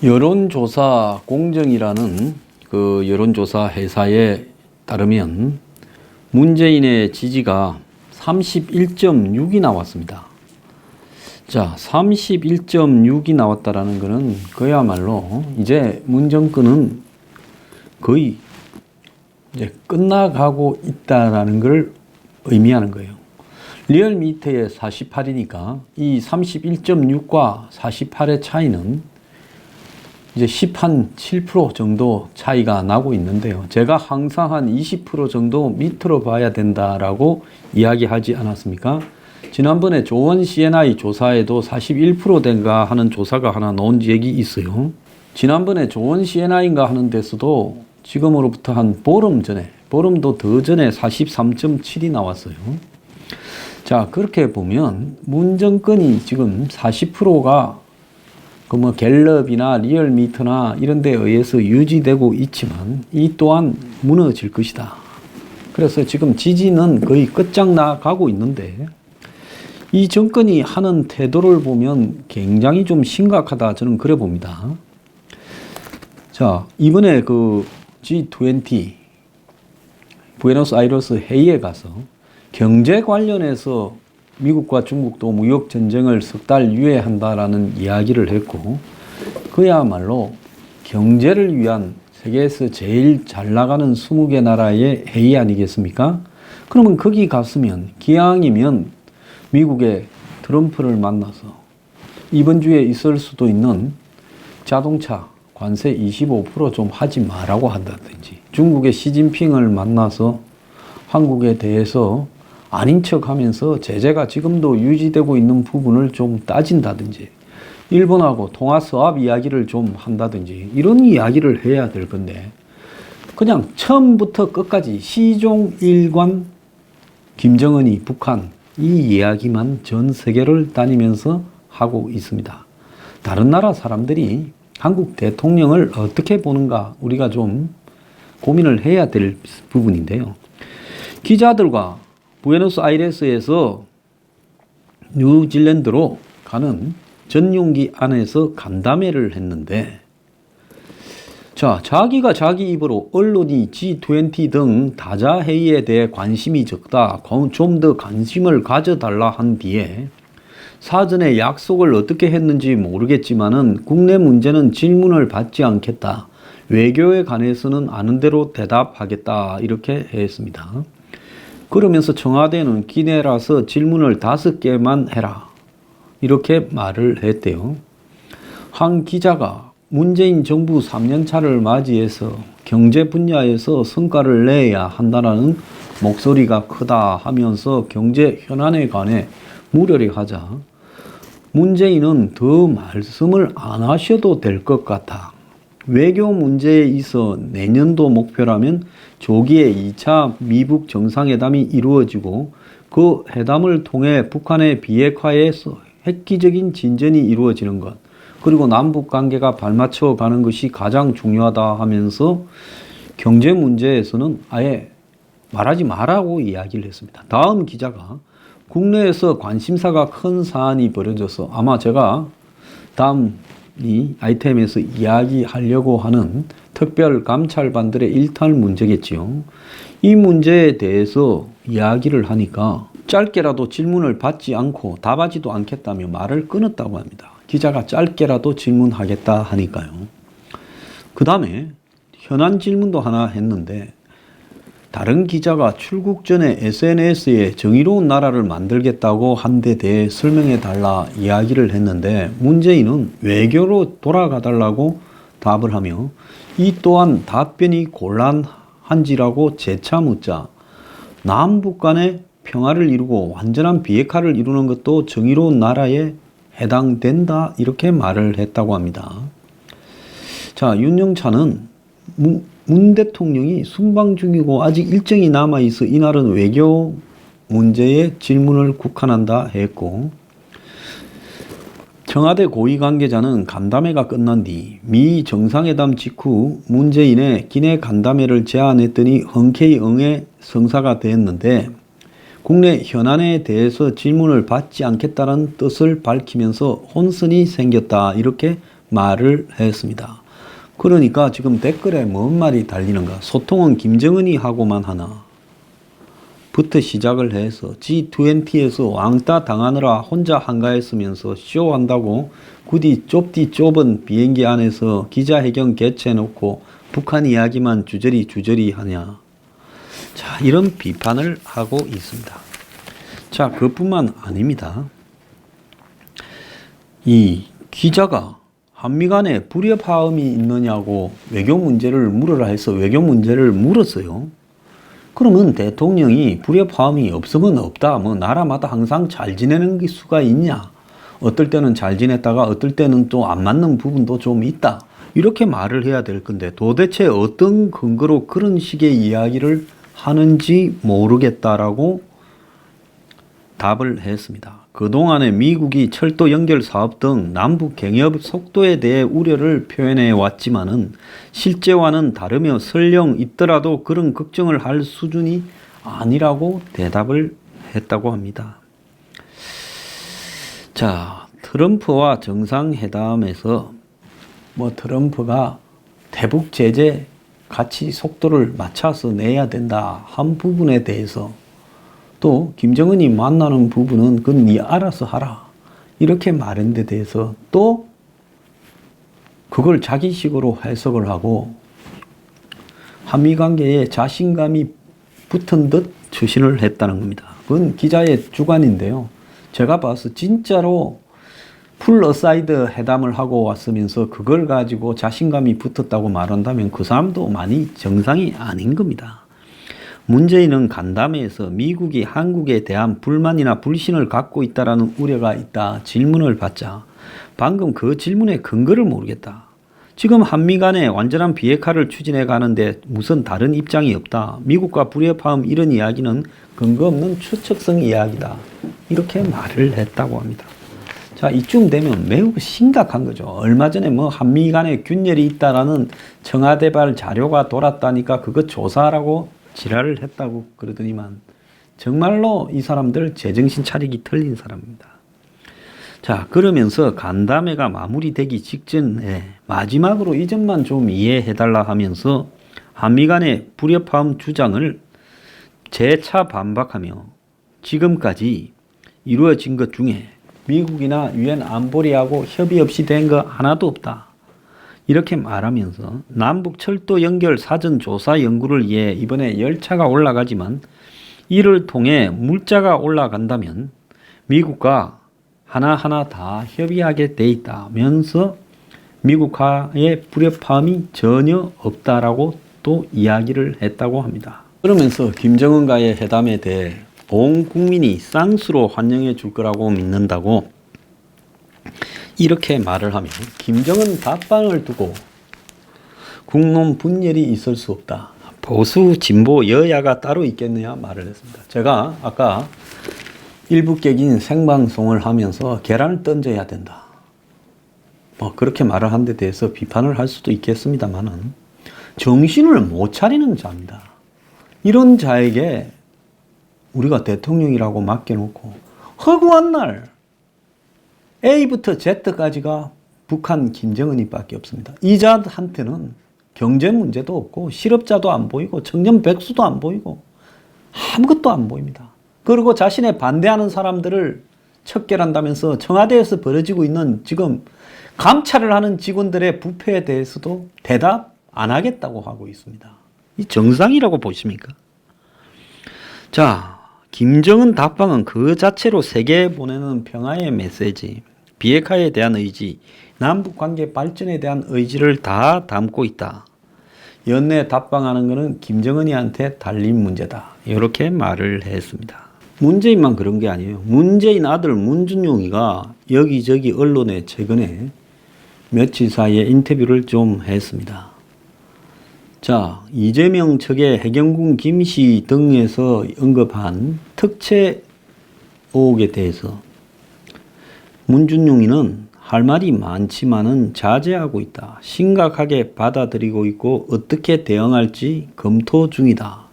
여론조사 공정이라는 그 여론조사 회사에 따르면 문재인의 지지가 31.6이 나왔습니다. 자, 31.6이 나왔다라는 것은 그야말로 이제 문 정권은 거의 이제 끝나가고 있다라는 걸 의미하는 거예요. 리얼미터의 48이니까 이 31.6과 48의 차이는 이제 7% 정도 차이가 나고 있는데요. 제가 항상 한 20% 정도 밑으로 봐야 된다라고 이야기하지 않았습니까? 지난번에 조원 CNI 조사에도 41%된가 하는 조사가 하나 나온 적이 있어요. 지난번에 조원 CNI인가 하는 데서도 지금으로부터 한 보름 전에, 보름도 더 전에 43.7이 나왔어요. 자, 그렇게 보면 문 정권이 지금 40%가 그 뭐 갤럽이나 리얼미터나 이런 데에 의해서 유지되고 있지만 이 또한 무너질 것이다. 그래서 지금 지지는 거의 끝장나가고 있는데 이 정권이 하는 태도를 보면 굉장히 좀 심각하다, 저는 그래 봅니다. 자, 이번에 그 G20 부에노스아이레스 회의에 가서 경제 관련해서 미국과 중국도 무역 전쟁을 석 달 유예한다라는 이야기를 했고, 그야말로 경제를 위한 세계에서 제일 잘 나가는 20개 나라의 회의 아니겠습니까? 그러면 거기 갔으면 기왕이면 미국의 트럼프를 만나서 이번 주에 있을 수도 있는 자동차 관세 25% 좀 하지 마라고 한다든지, 중국의 시진핑을 만나서 한국에 대해서 아닌 척 하면서 제재가 지금도 유지되고 있는 부분을 좀 따진다든지, 일본하고 통화 수합 이야기를 좀 한다든지, 이런 이야기를 해야 될 건데, 그냥 처음부터 끝까지 시종일관 김정은이 북한 이 이야기만 전 세계를 다니면서 하고 있습니다. 다른 나라 사람들이 한국 대통령을 어떻게 보는가 우리가 좀 고민을 해야 될 부분인데요. 기자들과 부에노스아이레스에서 뉴질랜드로 가는 전용기 안에서 간담회를 했는데, 자, 자기가 자기 입으로 언론이 G20 등 다자 회의에 대해 관심이 적다, 좀 더 관심을 가져달라 한 뒤에 사전에 약속을 어떻게 했는지 모르겠지만은 국내 문제는 질문을 받지 않겠다, 외교에 관해서는 아는 대로 대답하겠다, 이렇게 했습니다. 그러면서 청와대는 기내라서 질문을 5개만 해라, 이렇게 말을 했대요. 한 기자가 문재인 정부 3년차를 맞이해서 경제 분야에서 성과를 내야 한다는 목소리가 크다 하면서 경제 현안에 관해 물어를 하자 문재인은 더 말씀을 안 하셔도 될 것 같아. 외교 문제에 있어 내년도 목표라면 조기에 2차 미북 정상회담이 이루어지고 그 회담을 통해 북한의 비핵화에서 획기적인 진전이 이루어지는 것, 그리고 남북 관계가 발맞춰 가는 것이 가장 중요하다 하면서 경제 문제에서는 아예 말하지 말라고 이야기를 했습니다. 다음 기자가 국내에서 관심사가 큰 사안이 벌어져서 아마 제가 다음 이 아이템에서 이야기하려고 하는 특별 감찰반들의 일탈 문제겠지요. 이 문제에 대해서 이야기를 하니까 짧게라도 질문을 받지 않고 답하지도 않겠다며 말을 끊었다고 합니다. 기자가 짧게라도 질문하겠다 하니까요. 그 다음에 현안 질문도 하나 했는데, 다른 기자가 출국 전에 SNS에 정의로운 나라를 만들겠다고 한 데 대해 설명해 달라 이야기를 했는데, 문재인은 외교로 돌아가 달라고 답을 하며 이 또한 답변이 곤란한지라고 재차 묻자 남북 간의 평화를 이루고 완전한 비핵화를 이루는 것도 정의로운 나라에 해당된다, 이렇게 말을 했다고 합니다. 자, 윤영찬은 문 대통령이 순방 중이고 아직 일정이 남아있어 이날은 외교 문제에 질문을 국한한다 했고, 청와대 고위 관계자는 간담회가 끝난 뒤 미 정상회담 직후 문재인의 기내 간담회를 제안했더니 흔쾌히 응해 성사가 됐는데, 국내 현안에 대해서 질문을 받지 않겠다는 뜻을 밝히면서 혼선이 생겼다, 이렇게 말을 했습니다. 그러니까 지금 댓글에 뭔 말이 달리는가? 소통은 김정은이 하고만 하나? 부터 시작을 해서 G20에서 왕따 당하느라 혼자 한가했으면서 쇼한다고 굳이 좁은 비행기 안에서 기자회견 개최해놓고 북한 이야기만 주저리 하냐. 자, 이런 비판을 하고 있습니다. 자, 그뿐만 아닙니다. 이 기자가 한미 간에 불협화음이 있느냐고 외교 문제를 물으라 해서 외교 문제를 물었어요. 그러면 대통령이 불협화음이 없으면 없다. 뭐 나라마다 항상 잘 지내는 수가 있냐. 어떨 때는 잘 지냈다가 어떨 때는 또 안 맞는 부분도 좀 있다. 이렇게 말을 해야 될 건데 도대체 어떤 근거로 그런 식의 이야기를 하는지 모르겠다라고 답을 했습니다. 그동안에 미국이 철도 연결 사업 등 남북 경협 속도에 대해 우려를 표현해 왔지만은 실제와는 다르며 설령 있더라도 그런 걱정을 할 수준이 아니라고 대답을 했다고 합니다. 자, 트럼프와 정상회담에서 트럼프가 대북 제재 같이 속도를 맞춰서 내야 된다 한 부분에 대해서 또 김정은이 만나는 부분은 그건 네 알아서 하라 이렇게 말한 데 대해서 또 그걸 자기식으로 해석을 하고 한미관계에 자신감이 붙은 듯 추신을 했다는 겁니다. 그건 기자의 주관인데요. 제가 봐서 진짜로 풀 어사이드 회담을 하고 왔으면서 그걸 가지고 자신감이 붙었다고 말한다면 그 사람도 많이 정상이 아닌 겁니다. 문재인은 간담회에서 미국이 한국에 대한 불만이나 불신을 갖고 있다라는 우려가 있다 질문을 받자 방금 그 질문의 근거를 모르겠다. 지금 한미 간에 완전한 비핵화를 추진해 가는데 무슨 다른 입장이 없다. 미국과 불협화음 이런 이야기는 근거 없는 추측성 이야기다. 이렇게 말을 했다고 합니다. 자, 이쯤 되면 매우 심각한 거죠. 얼마 전에 한미 간에 균열이 있다라는 청와대발 자료가 돌았다니까 그거 조사하라고 지랄을 했다고 그러더니만 정말로 이 사람들 제정신 차리기 틀린 사람입니다. 자, 그러면서 간담회가 마무리되기 직전에 마지막으로 이 점만 좀 이해해달라 하면서 한미 간의 불협화음 주장을 재차 반박하며 지금까지 이루어진 것 중에 미국이나 유엔 안보리하고 협의 없이 된 거 하나도 없다. 이렇게 말하면서 남북 철도 연결 사전 조사 연구를 위해 이번에 열차가 올라가지만 이를 통해 물자가 올라간다면 미국과 하나하나 다 협의하게 돼 있다면서 미국과의 불협화음이 전혀 없다라고 또 이야기를 했다고 합니다. 그러면서 김정은과의 회담에 대해 온 국민이 쌍수로 환영해 줄 거라고 믿는다고 이렇게 말을 하며 김정은 답방을 두고 국론 분열이 있을 수 없다. 보수 진보 여야가 따로 있겠느냐 말을 했습니다. 제가 아까 일부격인 생방송을 하면서 계란을 던져야 된다. 그렇게 말을 한 데 대해서 비판을 할 수도 있겠습니다만은 정신을 못 차리는 자입니다. 이런 자에게 우리가 대통령이라고 맡겨놓고 허구한 날 A부터 Z까지가 북한 김정은이 밖에 없습니다. 이 자한테는 경제 문제도 없고 실업자도 안 보이고 청년 백수도 안 보이고 아무것도 안 보입니다. 그리고 자신의 반대하는 사람들을 척결한다면서 청와대에서 벌어지고 있는 지금 감찰을 하는 직원들의 부패에 대해서도 대답 안 하겠다고 하고 있습니다. 이 정상이라고 보십니까? 자, 김정은 답방은 그 자체로 세계에 보내는 평화의 메시지, 비핵화에 대한 의지, 남북관계 발전에 대한 의지를 다 담고 있다. 연내 답방하는 것은 김정은이한테 달린 문제다. 이렇게 말을 했습니다. 문재인만 그런 게 아니에요. 문재인 아들 문준용이가 여기저기 언론에 최근에 며칠 사이에 인터뷰를 좀 했습니다. 자, 이재명 측의 해경군 김씨 등에서 언급한 특채 의혹에 대해서 문준용이는 할 말이 많지만은 자제하고 있다. 심각하게 받아들이고 있고 어떻게 대응할지 검토 중이다.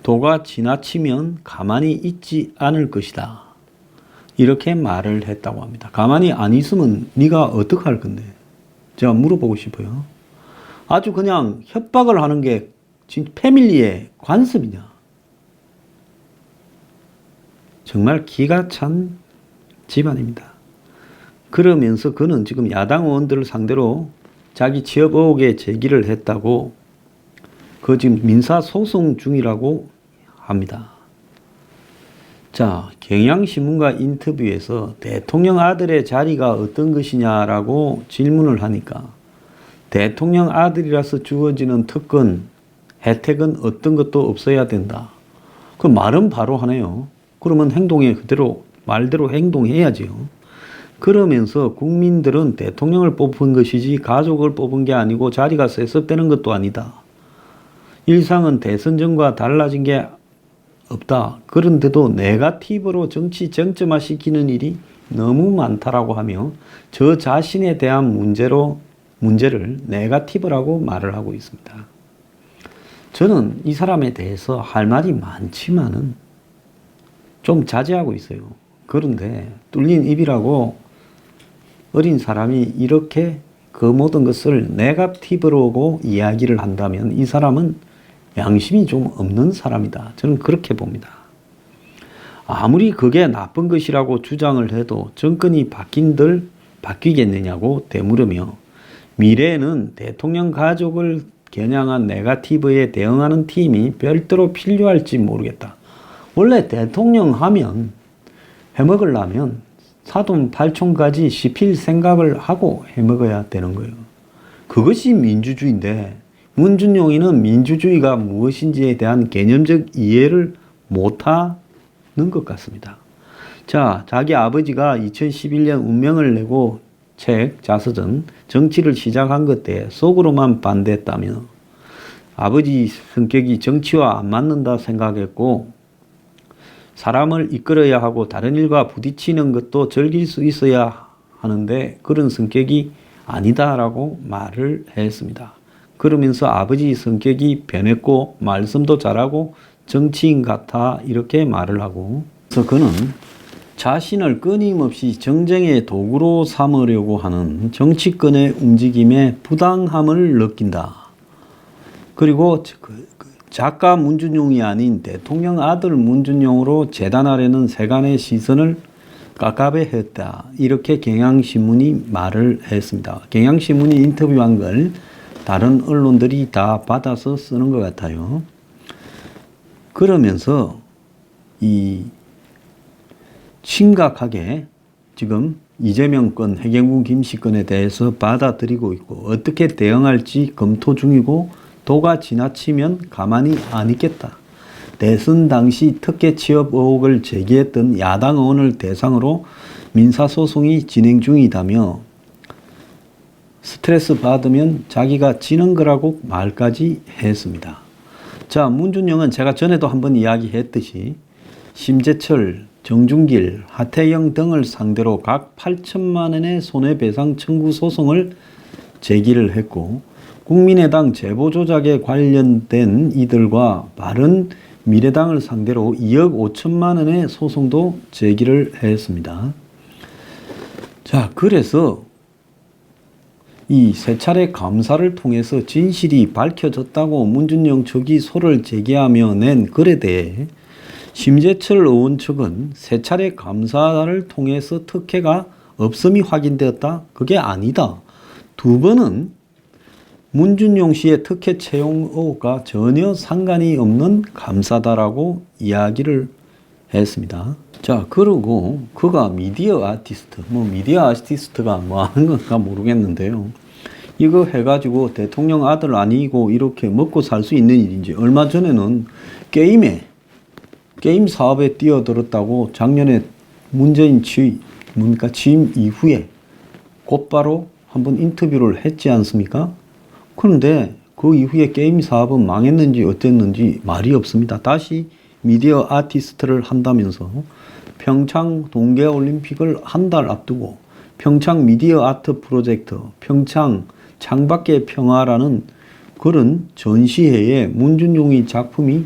도가 지나치면 가만히 있지 않을 것이다. 이렇게 말을 했다고 합니다. 가만히 안 있으면 네가 어떡할 건데? 제가 물어보고 싶어요. 아주 그냥 협박을 하는 게 진짜 패밀리의 관습이냐? 정말 기가 찬 집안입니다. 그러면서 그는 지금 야당 의원들을 상대로 자기 취업 의혹에 제기를 했다고 그 지금 민사소송 중이라고 합니다. 자, 경향신문과 인터뷰에서 대통령 아들의 자리가 어떤 것이냐라고 질문을 하니까 대통령 아들이라서 주어지는 특권, 혜택은 어떤 것도 없어야 된다. 그 말은 바로 하네요. 그러면 행동에 그대로 말대로 행동해야지요. 그러면서 국민들은 대통령을 뽑은 것이지 가족을 뽑은 게 아니고 자리가 세습되는 것도 아니다. 일상은 대선 전과 달라진 게 없다. 그런데도 네거티브로 정치 정점화시키는 일이 너무 많다라고 하며 저 자신에 대한 문제를 네거티브라고 말을 하고 있습니다. 저는 이 사람에 대해서 할 말이 많지만은 좀 자제하고 있어요. 그런데 뚫린 입이라고 어린 사람이 이렇게 그 모든 것을 네거티브로 이야기를 한다면 이 사람은 양심이 좀 없는 사람이다. 저는 그렇게 봅니다. 아무리 그게 나쁜 것이라고 주장을 해도 정권이 바뀐들 바뀌겠느냐고 되물으며 미래에는 대통령 가족을 겨냥한 네거티브에 대응하는 팀이 별도로 필요할지 모르겠다. 원래 대통령 하면 해먹으려면 사돈 팔촌까지 씹힐 생각을 하고 해먹어야 되는 거예요. 그것이 민주주의인데 문준용이는 민주주의가 무엇인지에 대한 개념적 이해를 못하는 것 같습니다. 자, 자기 아버지가 2011년 운명을 내고 책, 자서전, 정치를 시작한 것 때 속으로만 반대했다며 아버지 성격이 정치와 안 맞는다 생각했고 사람을 이끌어야 하고 다른 일과 부딪히는 것도 즐길 수 있어야 하는데 그런 성격이 아니다라고 말을 했습니다. 그러면서 아버지 성격이 변했고 말씀도 잘하고 정치인 같아 이렇게 말을 하고 그래서 그는 자신을 끊임없이 정쟁의 도구로 삼으려고 하는 정치권의 움직임에 부당함을 느낀다. 그리고 작가 문준용이 아닌 대통령 아들 문준용으로 재단하려는 세간의 시선을 깝깝해했다. 이렇게 경향신문이 말을 했습니다. 경향신문이 인터뷰한 걸 다른 언론들이 다 받아서 쓰는 것 같아요. 그러면서 이 심각하게 지금 이재명 건, 해경군 김씨 건에 대해서 받아들이고 있고 어떻게 대응할지 검토 중이고 도가 지나치면 가만히 안 있겠다. 대선 당시 특혜 취업 의혹을 제기했던 야당 의원을 대상으로 민사소송이 진행 중이다며 스트레스 받으면 자기가 지는 거라고 말까지 했습니다. 자, 문준용은 제가 전에도 한번 이야기했듯이 심재철, 정준길, 하태영 등을 상대로 각 8천만 원의 손해배상 청구 소송을 제기를 했고 국민의당 제보조작에 관련된 이들과 바른미래당을 상대로 2억 5천만 원의 소송도 제기를 했습니다. 자, 그래서 이 세 차례 감사를 통해서 진실이 밝혀졌다고 문준용 측이 소를 제기하며 낸 글에 대해 심재철 의원 측은 세 차례 감사를 통해서 특혜가 없음이 확인되었다. 그게 아니다. 두 번은 문준용 씨의 특혜 채용 의혹과 전혀 상관이 없는 감사다라고 이야기를 했습니다. 자, 그리고 그가 미디어 아티스트, 미디어 아티스트가 뭐 하는 건가 모르겠는데요. 이거 해가지고 대통령 아들 아니고 이렇게 먹고 살 수 있는 일인지 얼마 전에는 게임 사업에 뛰어들었다고 작년에 문재인 취임 이후에 곧바로 한번 인터뷰를 했지 않습니까? 그런데 그 이후에 게임 사업은 망했는지 어땠는지 말이 없습니다. 다시 미디어 아티스트를 한다면서 평창 동계올림픽을 한 달 앞두고 평창 미디어 아트 프로젝트, 평창 창밖의 평화라는 그런 전시회에 문준용의 작품이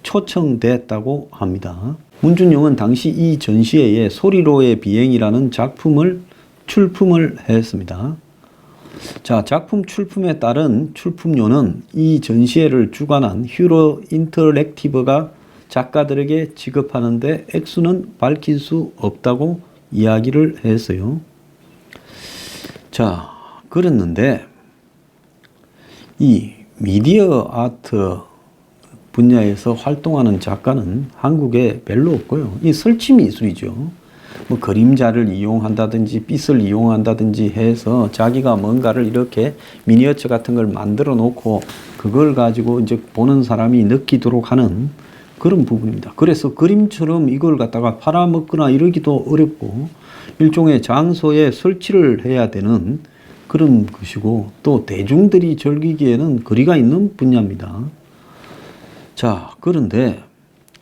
초청됐다고 합니다. 문준용은 당시 이 전시회에 소리로의 비행이라는 작품을 출품을 했습니다. 자, 작품 출품에 따른 출품료는 이 전시회를 주관한 휴로 인터랙티브가 작가들에게 지급하는데 액수는 밝힐 수 없다고 이야기를 했어요. 자, 그랬는데 이 미디어 아트 분야에서 활동하는 작가는 한국에 별로 없고요. 이 설치 미술이죠. 뭐 그림자를 이용한다든지 빛을 이용한다든지 해서 자기가 뭔가를 이렇게 미니어처 같은 걸 만들어 놓고 그걸 가지고 이제 보는 사람이 느끼도록 하는 그런 부분입니다. 그래서 그림처럼 이걸 갖다가 팔아먹거나 이러기도 어렵고 일종의 장소에 설치를 해야 되는 그런 것이고 또 대중들이 즐기기에는 거리가 있는 분야입니다. 자, 그런데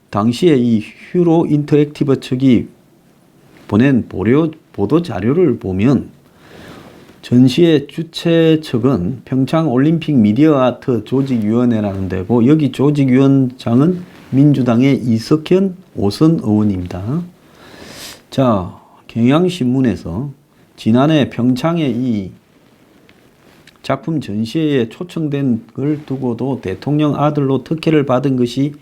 당시에 이 휴로 인터랙티브 측이 보낸 보도 자료를 보면 전시회 주최 측은 평창올림픽 미디어 아트 조직위원회라는 데고 여기 조직위원장은 민주당의 이석현 오선 의원입니다. 자, 경향신문에서 지난해 평창에 이 작품 전시회에 초청된 걸 두고도 대통령 아들로 특혜를 받은 것이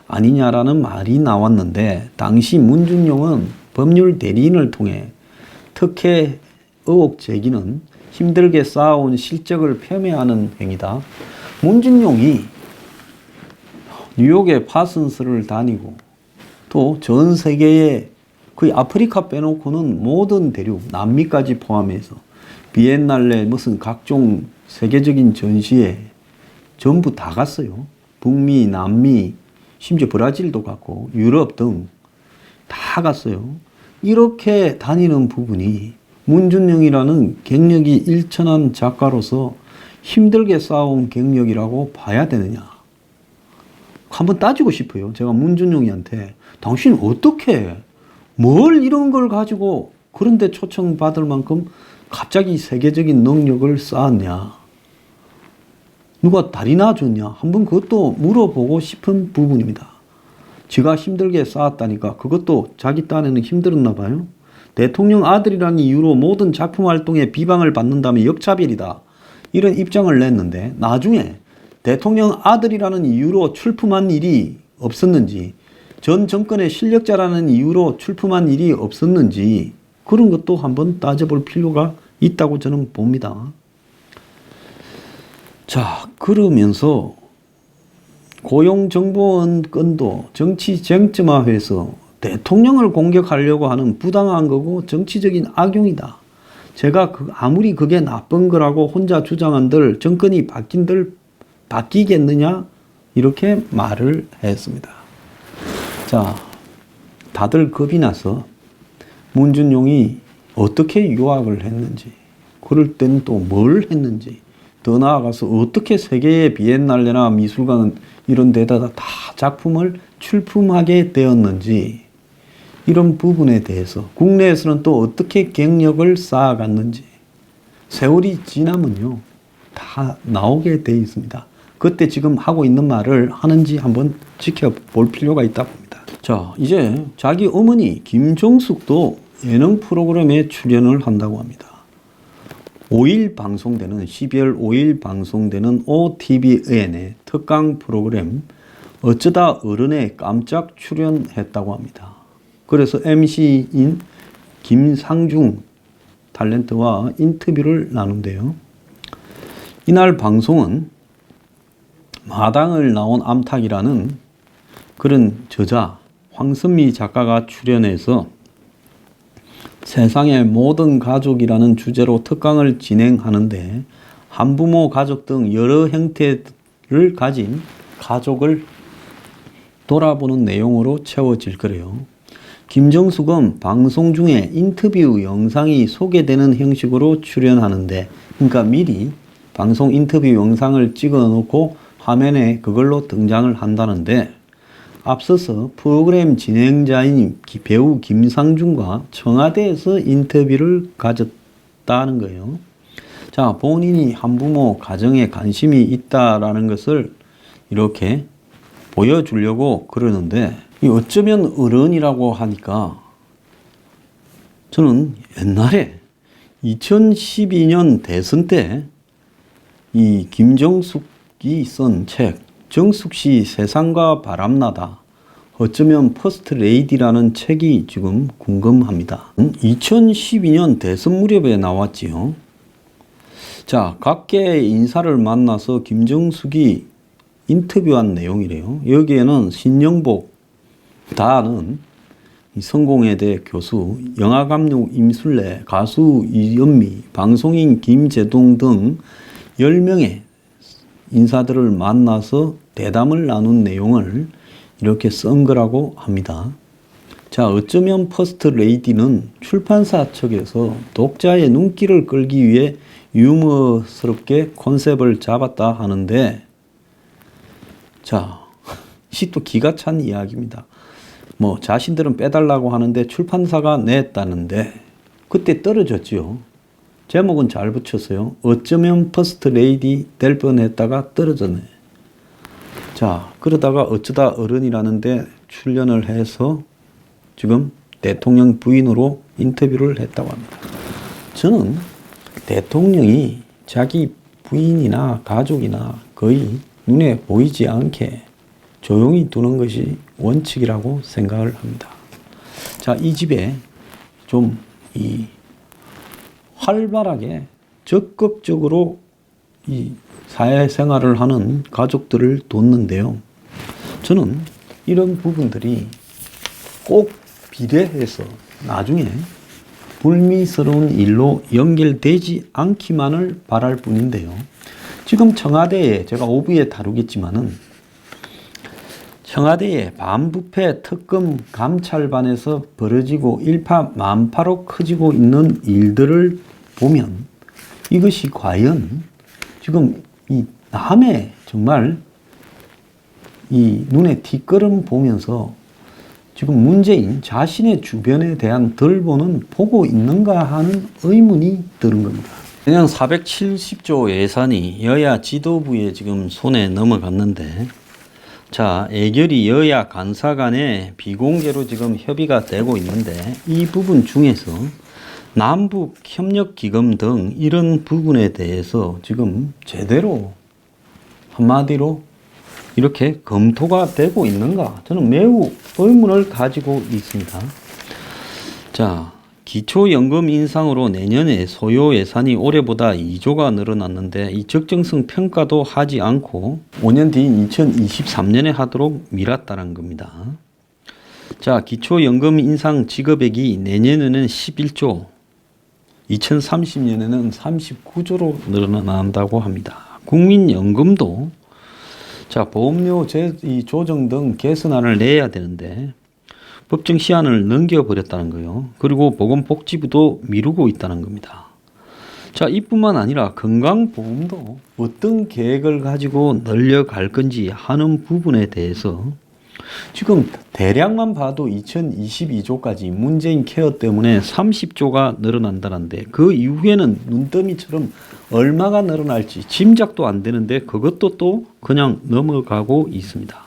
아니냐라는 말이 나왔는데 당시 문준용은 법률 대리인을 통해 특혜 의혹 제기는 힘들게 쌓아온 실적을 폄훼하는 행위다. 문준용이 뉴욕의 파슨스를 다니고 또 전 세계에 거의 아프리카 빼놓고는 모든 대륙, 남미까지 포함해서 비엔날레 무슨 각종 세계적인 전시회 전부 다 갔어요. 북미, 남미, 심지어 브라질도 갔고 유럽 등 다 갔어요. 이렇게 다니는 부분이 문준용이라는 경력이 일천한 작가로서 힘들게 쌓아온 경력이라고 봐야 되느냐. 한번 따지고 싶어요. 제가 문준용이한테 당신 어떻게 뭘 이런 걸 가지고 그런데 초청받을 만큼 갑자기 세계적인 능력을 쌓았냐. 누가 다리나 줬냐. 한번 그것도 물어보고 싶은 부분입니다. 지가 힘들게 쌓았다니까 그것도 자기 딴에는 힘들었나 봐요. 대통령 아들이라는 이유로 모든 작품 활동에 비방을 받는다면 역차별이다. 이런 입장을 냈는데 나중에 대통령 아들이라는 이유로 출품한 일이 없었는지 전 정권의 실력자라는 이유로 출품한 일이 없었는지 그런 것도 한번 따져볼 필요가 있다고 저는 봅니다. 자, 그러면서 고용정보원 건도 정치 쟁점화해서 대통령을 공격하려고 하는 부당한 거고 정치적인 악용이다. 제가 아무리 그게 나쁜 거라고 혼자 주장한들 정권이 바뀐들 바뀌겠느냐 이렇게 말을 했습니다. 자, 다들 겁이 나서 문준용이 어떻게 유학을 했는지 그럴 때는 또 뭘 했는지 더 나아가서 어떻게 세계의 비엔날레나 미술관 이런 데다가 다 작품을 출품하게 되었는지 이런 부분에 대해서 국내에서는 또 어떻게 경력을 쌓아갔는지 세월이 지나면요 다 나오게 돼 있습니다. 그때 지금 하고 있는 말을 하는지 한번 지켜볼 필요가 있다 봅니다. 자, 이제 자기 어머니 김정숙도 예능 프로그램에 출연을 한다고 합니다. 5일 방송되는 12월 5일 방송되는 OTVN의 특강 프로그램 어쩌다 어른에 깜짝 출연했다고 합니다. 그래서 MC인 김상중 탤런트와 인터뷰를 나눈대요. 이날 방송은 마당을 나온 암탉이라는 그런 저자 황선미 작가가 출연해서 세상의 모든 가족이라는 주제로 특강을 진행하는데 한부모 가족 등 여러 형태를 가진 가족을 돌아보는 내용으로 채워질 거래요. 김정숙은 방송 중에 인터뷰 영상이 소개되는 형식으로 출연하는데 그러니까 미리 방송 인터뷰 영상을 찍어 놓고 화면에 그걸로 등장을 한다는데 앞서서 프로그램 진행자인 배우 김상중과 청와대에서 인터뷰를 가졌다는 거예요. 자, 본인이 한부모 가정에 관심이 있다라는 것을 이렇게 보여주려고 그러는데 어쩌면 어른이라고 하니까 저는 옛날에 2012년 대선 때 이 김정숙이 쓴 책, 정숙씨 세상과 바람나다. 어쩌면 퍼스트 레이디라는 책이 지금 궁금합니다. 2012년 대선 무렵에 나왔지요. 자, 각계의 인사를 만나서 김정숙이 인터뷰한 내용이래요. 여기에는 신영복 다는 성공회대 교수, 영화감독 임술래, 가수 이연미, 방송인 김재동 등 10명의 인사들을 만나서 대담을 나눈 내용을 이렇게 쓴 거라고 합니다. 자, 어쩌면 퍼스트 레이디는 출판사 측에서 독자의 눈길을 끌기 위해 유머스럽게 컨셉을 잡았다 하는데, 자, 이 또 기가 찬 이야기입니다. 뭐 자신들은 빼달라고 하는데 출판사가 냈다는데 그때 떨어졌지요. 제목은 잘 붙였어요. 어쩌면 퍼스트 레이디 될 뻔했다가 떨어졌네. 자, 그러다가 어쩌다 어른이라는데 출연을 해서 지금 대통령 부인으로 인터뷰를 했다고 합니다. 저는 대통령이 자기 부인이나 가족이나 거의 눈에 보이지 않게 조용히 두는 것이 원칙이라고 생각을 합니다. 자, 이 집에 좀 활발하게 적극적으로 이 사회생활을 하는 가족들을 뒀는데요. 저는 이런 부분들이 꼭 비례해서 나중에 불미스러운 일로 연결되지 않기만을 바랄 뿐인데요. 지금 청와대에 제가 오부에 다루겠지만은 청와대의 반부패 특검 감찰반에서 벌어지고 일파만파로 커지고 있는 일들을 보면 이것이 과연 지금 이 남의 정말 이 눈에 뒷걸음 보면서 지금 문재인 자신의 주변에 대한 덜보는 보고 있는가 하는 의문이 드는 겁니다. 그냥 470조 예산이 여야 지도부에 지금 손에 넘어갔는데, 자, 애결이 여야 간사 간에 비공개로 지금 협의가 되고 있는데, 이 부분 중에서 남북 협력기금 등 이런 부분에 대해서 지금 제대로 한마디로 이렇게 검토가 되고 있는가? 저는 매우 의문을 가지고 있습니다. 자, 기초연금 인상으로 내년에 소요 예산이 올해보다 2조가 늘어났는데 이 적정성 평가도 하지 않고 5년 뒤인 2023년에 하도록 미뤘다는 겁니다. 자, 기초연금 인상 지급액이 내년에는 11조, 2030년에는 39조로 늘어난다고 합니다. 국민연금도 자, 보험료 조정 등 개선안을 내야 되는데 법정 시한을 넘겨버렸다는 거예요. 그리고 보건복지부도 미루고 있다는 겁니다. 자, 이뿐만 아니라 건강보험도 어떤 계획을 가지고 늘려갈 건지 하는 부분에 대해서 지금 대략만 봐도 2022조까지 문재인 케어 때문에 30조가 늘어난다는데 그 이후에는 눈더미처럼 얼마가 늘어날지 짐작도 안 되는데 그것도 또 그냥 넘어가고 있습니다.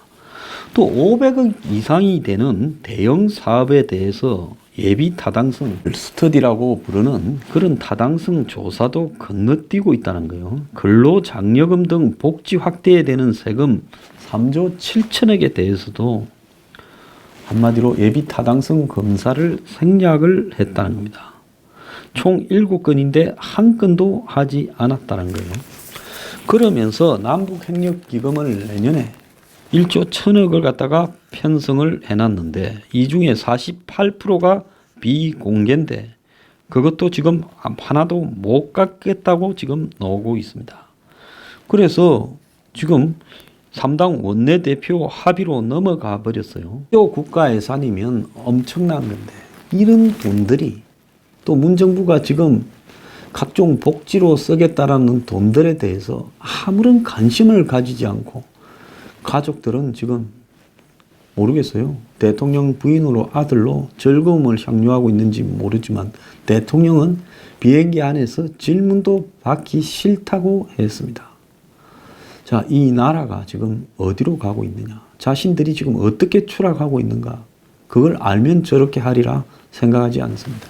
또 500억 이상이 되는 대형 사업에 대해서 예비 타당성 스터디라고 부르는 그런 타당성 조사도 건너뛰고 있다는 거예요. 근로장려금 등 복지 확대에 되는 세금 3조 7천억에 대해서도 한마디로 예비 타당성 검사를 생략을 했다는 겁니다. 총 7건인데 한 건도 하지 않았다는 거예요. 그러면서 남북협력기금을 내년에 1조 1천억을 갖다가 편성을 해놨는데 이 중에 48%가 비공개인데 그것도 지금 하나도 못 갖겠다고 지금 나오고 있습니다. 그래서 지금 3당 원내대표 합의로 넘어가 버렸어요. 국가 예산이면 엄청난 건데 이런 돈들이 또 문정부가 지금 각종 복지로 쓰겠다라는 돈들에 대해서 아무런 관심을 가지지 않고 가족들은 지금 모르겠어요. 대통령 부인으로 아들로 즐거움을 향유하고 있는지 모르지만 대통령은 비행기 안에서 질문도 받기 싫다고 했습니다. 자, 이 나라가 지금 어디로 가고 있느냐? 자신들이 지금 어떻게 추락하고 있는가? 그걸 알면 저렇게 하리라 생각하지 않습니다.